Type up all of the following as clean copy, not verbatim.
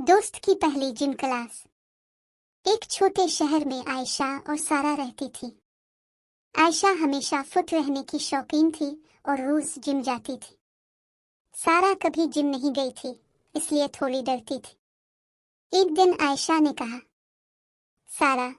दोस्त की पहली जिम क्लास। एक छोटे शहर में आयशा और सारा रहती थी। आयशा हमेशा फिट रहने की शौकीन थी और रोज जिम जाती थी। सारा कभी जिम नहीं गई थी, इसलिए थोड़ी डरती थी। एक दिन आयशा ने कहा, सारा,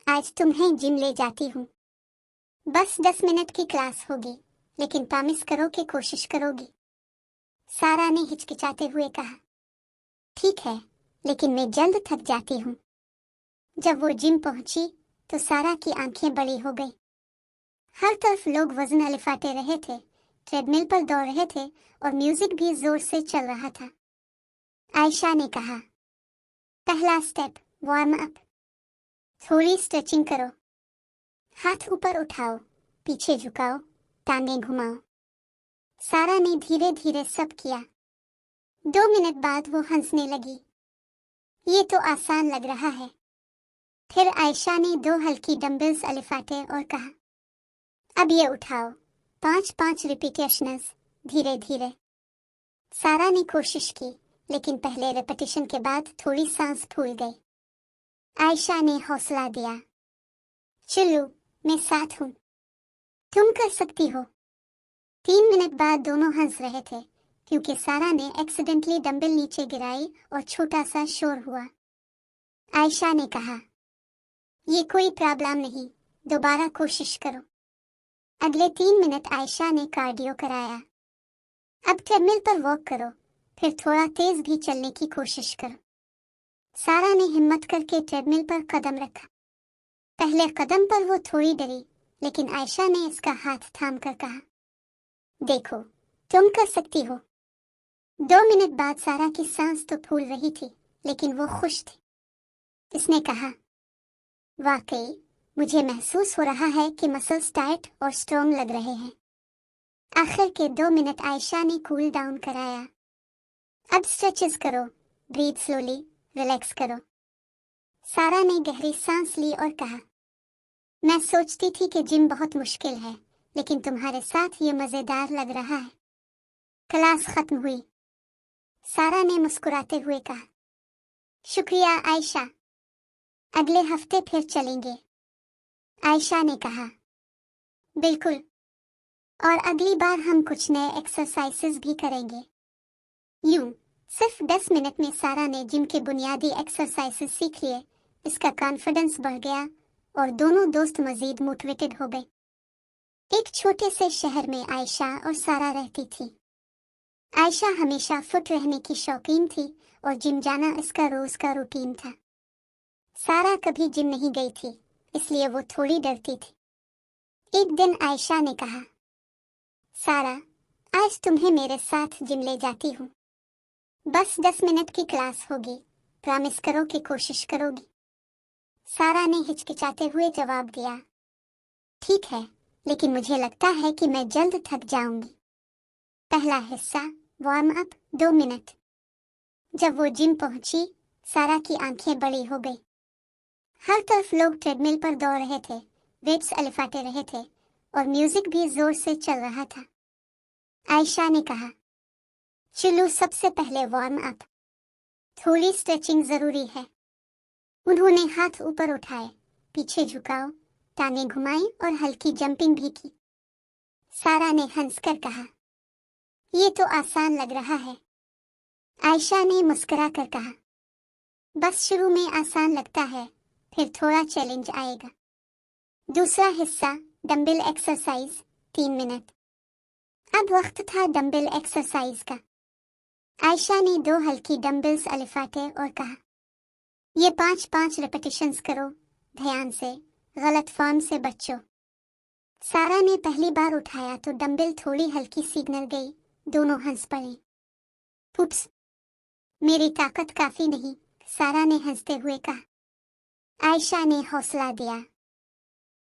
आज तुम्हें जिम ले जाती हूँ। बस 10 मिनट की क्लास होगी, लेकिन प्रॉमिस करो कि कोशिश करोगी। सारा ने हिचकिचाते हुए कहा, ठीक है, लेकिन मैं जल्द थक जाती हूँ। जब वो जिम पहुंची तो सारा की आंखें बड़ी हो गई। हर तरफ लोग वजन लिफाते रहे थे, ट्रेडमिल पर दौड़ रहे थे और म्यूजिक भी जोर से चल रहा था। आयशा ने कहा, पहला स्टेप, वार्म अप। थोड़ी स्ट्रेचिंग करो, हाथ ऊपर उठाओ, पीछे झुकाओ, टांगें घुमाओ। सारा ने धीरे धीरे सब किया। 2 मिनट बाद वो हंसने लगी। ये तो आसान लग रहा है। फिर आयशा ने 2 हल्की डंबल्स लिफाटे और कहा, अब ये उठाओ, 5-5 रिपीटेशंस, धीरे धीरे। सारा ने कोशिश की, लेकिन पहले रेपिटेशन के बाद थोड़ी सांस फूल गई। आयशा ने हौसला दिया, चलो, मैं साथ हूँ, तुम कर सकती हो। 3 मिनट बाद दोनों हंस रहे थे, क्योंकि सारा ने एक्सीडेंटली डंबल नीचे गिराई और छोटा सा शोर हुआ। आयशा ने कहा, ये कोई प्रॉब्लम नहीं, दोबारा कोशिश करो। अगले 3 मिनट आयशा ने कार्डियो कराया। अब ट्रेडमिल पर वॉक करो, फिर थोड़ा तेज भी चलने की कोशिश करो। सारा ने हिम्मत करके ट्रेडमिल पर कदम रखा। पहले कदम पर वो थोड़ी डरी, लेकिन आयशा ने इसका हाथ थाम कर कहा, देखो, तुम कर सकती हो। 2 मिनट बाद सारा की सांस तो फूल रही थी, लेकिन वो खुश थी। इसने कहा, वाकई मुझे महसूस हो रहा है कि मसल्स टाइट और स्ट्रॉन्ग लग रहे हैं। आखिर के 2 मिनट आयशा ने कूल डाउन कराया। अब स्ट्रेचेस करो, ब्रीथ स्लोली, रिलैक्स करो। सारा ने गहरी सांस ली और कहा, मैं सोचती थी कि जिम बहुत मुश्किल है, लेकिन तुम्हारे साथ ये मजेदार लग रहा है। क्लास खत्म हुई। सारा ने मुस्कुराते हुए कहा, शुक्रिया आयशा, अगले हफ्ते फिर चलेंगे। आयशा ने कहा, बिल्कुल, और अगली बार हम कुछ नए एक्सरसाइजेस भी करेंगे। यूं सिर्फ 10 मिनट में सारा ने जिम के बुनियादी एक्सरसाइजेस सीख लिए। इसका कॉन्फिडेंस बढ़ गया और दोनों दोस्त मजीद मोटिवेटेड हो गए। एक छोटे से शहर में आयशा और सारा रहती थी। आयशा हमेशा फिट रहने की शौकीन थी और जिम जाना इसका रोज का रूटीन था। सारा कभी जिम नहीं गई थी, इसलिए वो थोड़ी डरती थी। एक दिन आयशा ने कहा, सारा, आज तुम्हें मेरे साथ जिम ले जाती हूँ। बस 10 मिनट की क्लास होगी, प्रॉमिस करो कि कोशिश करोगी। सारा ने हिचकिचाते हुए जवाब दिया, ठीक है, लेकिन मुझे लगता है कि मैं जल्द थक जाऊंगी। पहला हिस्सा, वार्म अप, 2 मिनट। जब वो जिम पहुंची, सारा की आंखें बड़ी हो गई। हर तरफ लोग ट्रेडमिल पर दौड़ रहे थे, वेट्स लिफाते रहे थे और म्यूजिक भी जोर से चल रहा था। आयशा ने कहा, चलो, सबसे पहले वार्म अप। थोड़ी स्ट्रेचिंग जरूरी है। उन्होंने हाथ ऊपर उठाए, पीछे झुकाओ, टांगें घुमाई और हल्की जंपिंग भी की। सारा ने हंसकर कहा, ये तो आसान लग रहा है। आयशा ने मुस्कुरा कर कहा, बस शुरू में आसान लगता है, फिर थोड़ा चैलेंज आएगा। दूसरा हिस्सा, डंबल एक्सरसाइज, 3 मिनट। अब वक्त था डंबल एक्सरसाइज का। आयशा ने 2 हल्की डंबल्स लिफाटे और कहा, ये 5-5 रेपिटेशंस करो, ध्यान से, गलत फॉर्म से बचो। सारा ने पहली बार उठाया तो डंबल थोड़ी हल्की सिग्नल गई, दोनों हंस पड़े। उप्स, मेरी ताकत काफी नहीं, सारा ने हंसते हुए कहा। आयशा ने हौसला दिया,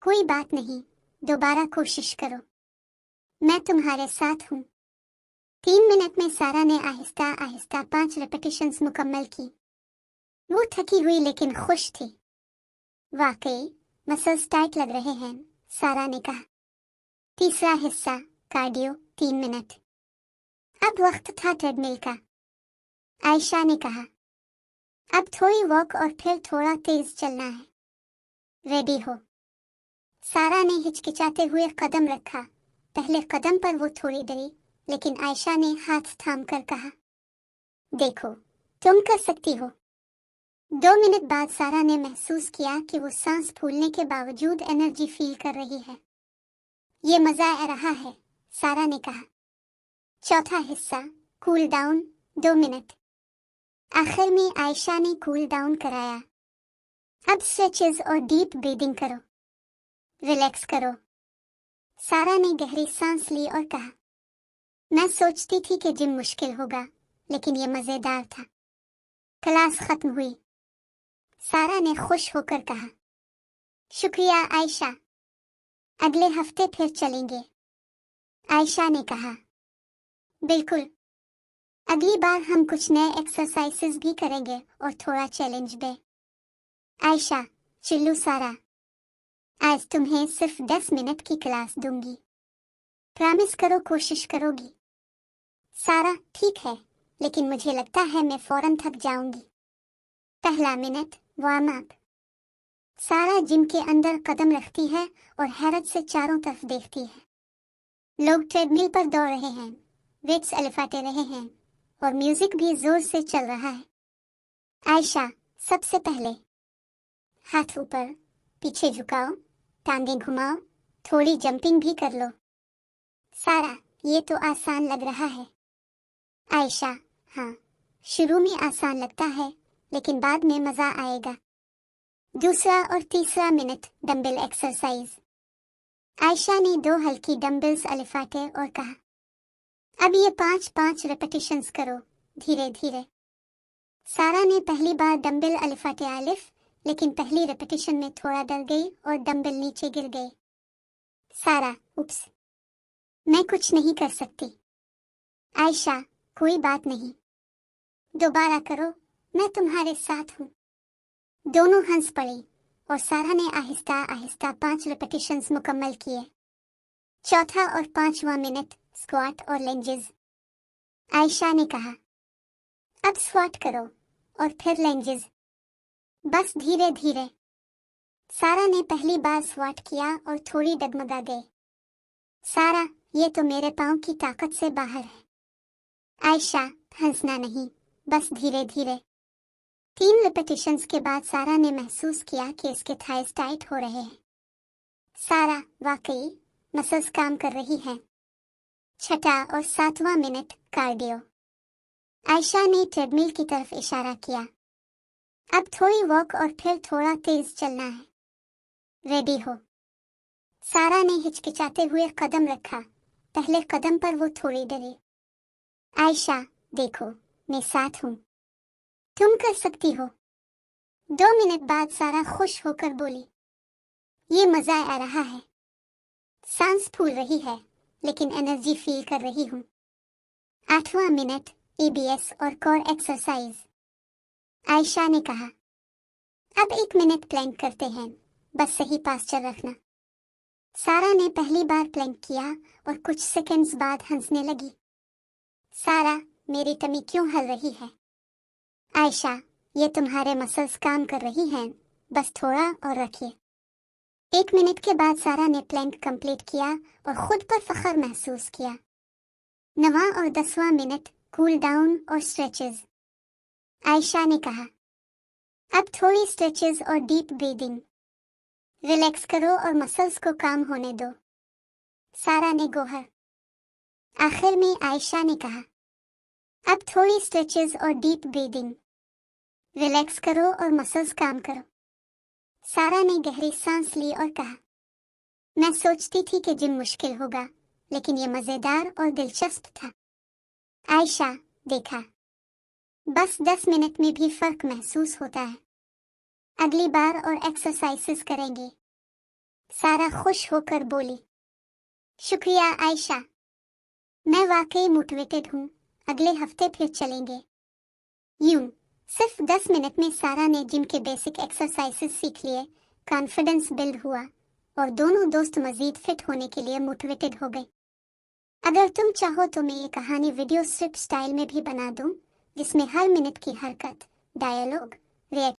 कोई बात नहीं, दोबारा कोशिश करो, मैं तुम्हारे साथ हूँ। 3 मिनट में सारा ने आहिस्ता आहिस्ता 5 रेपिटेशंस मुकम्मल की। वो थकी हुई लेकिन खुश थी। वाकई मसल्स टाइट लग रहे हैं, सारा ने कहा। तीसरा हिस्सा, कार्डियो, 3 मिनट। अब वक्त था ट्रेडमिल का। आयशा ने कहा, अब थोड़ी वॉक और फिर थोड़ा तेज चलना है। रेडी हो? सारा ने हिचकिचाते हुए कदम रखा। पहले कदम पर वो थोड़ी डरी, लेकिन आयशा ने हाथ थाम कर कहा, देखो, तुम कर सकती हो। 2 मिनट बाद सारा ने महसूस किया कि वो सांस फूलने के बावजूद एनर्जी फील कर रही है। ये मजा आ रहा है, सारा ने कहा। चौथा हिस्सा, कूल डाउन, 2 मिनट। आखिर में आयशा ने कूल डाउन कराया। अब स्ट्रेचेस और डीप ब्रीदिंग करो, रिलैक्स करो। सारा ने गहरी सांस ली और कहा, मैं सोचती थी कि जिम मुश्किल होगा, लेकिन ये मजेदार था। क्लास खत्म हुई। सारा ने खुश होकर कहा, शुक्रिया आयशा, अगले हफ्ते फिर चलेंगे। आयशा ने कहा, बिल्कुल, अगली बार हम कुछ नए एक्सरसाइजेस भी करेंगे और थोड़ा चैलेंज भी। आयशा, चिल्लू सारा, आज तुम्हें सिर्फ 10 मिनट की क्लास दूंगी। प्रॉमिस करो कोशिश करोगी? सारा, ठीक है, लेकिन मुझे लगता है मैं फौरन थक जाऊंगी। पहला मिनट, वार्म अप। सारा जिम के अंदर कदम रखती है और हैरत से चारों तरफ देखती है। लोग ट्रेडमिल पर दौड़ रहे हैं, वेट्स अलिफाते रहे हैं और म्यूजिक भी जोर से चल रहा है। आयशा, सबसे पहले हाथ ऊपर, पीछे झुकाओ, टांगें घुमाओ, थोड़ी जंपिंग भी कर लो। सारा, ये तो आसान लग रहा है। आयशा, हाँ, शुरू में आसान लगता है, लेकिन बाद में मजा आएगा। दूसरा और तीसरा मिनट, डंबल एक्सरसाइज। आयशा ने 2 हल्की डंबल्स अलिफाटे और कहा, अब ये 5-5 रेपिटेशंस करो, धीरे धीरे। सारा ने पहली बार डंबल अलिफाटे आलिफ, लेकिन पहली रेपिटेशन में थोड़ा डर गई और डंबल नीचे गिर गए। सारा, उप्स, मैं कुछ नहीं कर सकती। आयशा, कोई बात नहीं, दोबारा करो, मैं तुम्हारे साथ हूँ। दोनों हंस पड़ी और सारा ने आहिस्ता आहिस्ता 5 रेपिटेशंस मुकम्मल किए। चौथा और 5वां मिनट, स्क्वाट और लेंजेस। आयशा ने कहा, अब स्क्वाट करो और फिर लेंजेस, बस धीरे धीरे। सारा ने पहली बार स्क्वाट किया और थोड़ी डगमगा गई। सारा, ये तो मेरे पाँव की ताकत से बाहर है। आयशा, हंसना नहीं, बस धीरे धीरे। 3 रेपिटेशंस के बाद सारा ने महसूस किया कि इसके थाइस टाइट हो रहे हैं। सारा, वाकई मसल्स काम कर रही हैं। छठा और 7वां मिनट, कार्डियो। आयशा ने ट्रेडमिल की तरफ इशारा किया। अब थोड़ी वॉक और फिर थोड़ा तेज चलना है। रेडी हो? सारा ने हिचकिचाते हुए कदम रखा। पहले कदम पर वो थोड़ी डरी। आयशा, देखो, मैं साथ हूँ, तुम कर सकती हो। 2 मिनट बाद सारा खुश होकर बोली, ये मजा आ रहा है। सांस फूल रही है, लेकिन एनर्जी फील कर रही हूँ। 8वां मिनट, एबीएस और कोर एक्सरसाइज। आयशा ने कहा, अब 1 मिनट प्लैंक करते हैं, बस सही पास्चर रखना। सारा ने पहली बार प्लैंक किया और कुछ सेकंड्स बाद हंसने लगी। सारा, मेरी टमी क्यों हिल रही है? आयशा, ये तुम्हारे मसल्स काम कर रही हैं, बस थोड़ा और रखिए। 1 मिनट के बाद सारा ने प्लैंक कंप्लीट किया और खुद पर फख्र महसूस किया। 9वां और 10वां मिनट, कूल डाउन और स्ट्रेचेस। आयशा ने कहा, अब थोड़ी स्ट्रेचेस और डीप ब्रीदिंग, रिलैक्स करो और मसल्स को काम होने दो। सारा ने गोहर। आखिर में आयशा ने कहा, अब थोड़ी स्ट्रेचेस और डीप ब्रीदिंग, रिलैक्स करो और मसल्स काम करो। सारा ने गहरी सांस ली और कहा, मैं सोचती थी कि जिम मुश्किल होगा, लेकिन ये मजेदार और दिलचस्प था। आयशा, देखा, बस 10 मिनट में भी फर्क महसूस होता है। अगली बार और एक्सरसाइजेस करेंगे। सारा खुश होकर बोली, शुक्रिया आयशा, मैं वाकई मोटिवेटेड हूँ, अगले हफ्ते फिर चलेंगे। यूं सिर्फ 10 मिनट में सारा ने जिम के बेसिक एक्सरसाइजेस सीख लिए, कॉन्फिडेंस बिल्ड हुआ और दोनों दोस्त मजीद फिट होने के लिए मोटिवेटेड हो गए। अगर तुम चाहो तो मैं ये कहानी वीडियो स्ट्रिप स्टाइल में भी बना दूं, जिसमें हर मिनट की हरकत डायलॉग